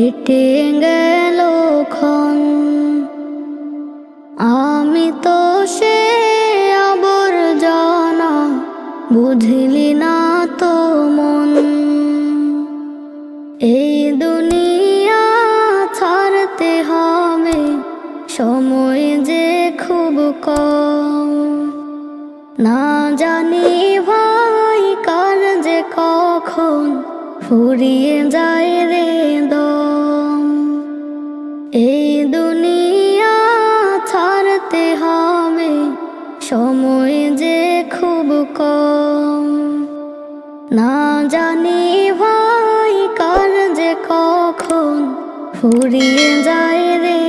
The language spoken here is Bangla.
কেটে গেল ক্ষণ। আমি তো সে আবর্জনা, বুঝলি না তো মন। এই দুনিয়া ছাড়তে হবে, সময় যে খুব কম। না জানি ভাই কার যে কখন ফুরিয়ে যায় রে দম। এই দুনিয়া ছাড়তে হবে, সময় যে খুব কম। না জানি ভাই কার যে কখন ফুরিয়ে যায় রে